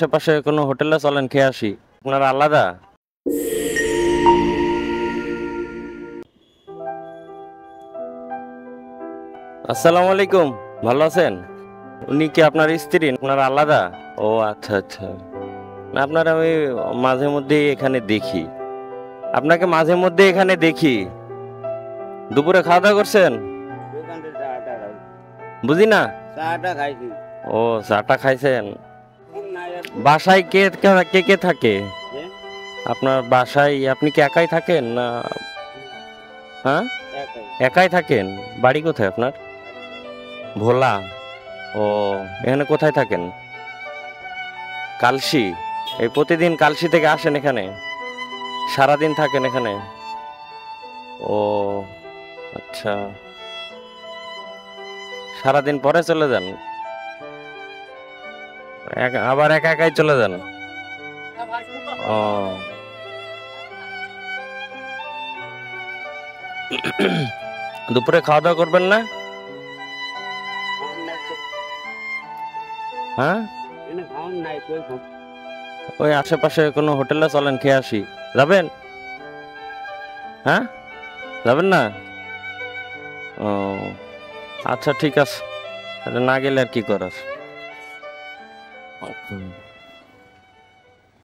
আশেপাশে কোনো হোটেলে চলেন খেয়ে আসি। আপনারা আলাদা? আসসালামু আলাইকুম, ভালো আছেন? উনি কি আপনার স্ত্রী? আপনারা আলাদা? ও আচ্ছা আচ্ছা। না আপনার আমি মাঝে মধ্যেই এখানে দেখি, আপনাকে মাঝে মধ্যে এখানে দেখি। দুপুরে খাওয়া দাওয়া করছেন? বুঝি না। চাটা খাইছি। ও চাটা খাইছেন। বাসায় কে কে কে থাকে? আপনার বাসায় আপনি কি একাই থাকেন না? হ্যাঁ, একাই থাকেন। বাড়ি কোথায় আপনার? ভোলা। ও, এখানে কোথায় থাকেন? কালশি। এই প্রতিদিন কালশি থেকে আসেন এখানে? সারাদিন থাকেন এখানে? ও আচ্ছা, সারাদিন পরে চলে যান? আবার একা একাই চলে যান? ও দুপুরে খাওয়া দাওয়া করবেন না? হ্যাঁ, ওই আশেপাশে কোনো হোটেলে চলেন খেয়ে আসি। যাবেন? হ্যাঁ, যাবেন না? ও আচ্ছা ঠিক আছে, না গেলে আর কি করার।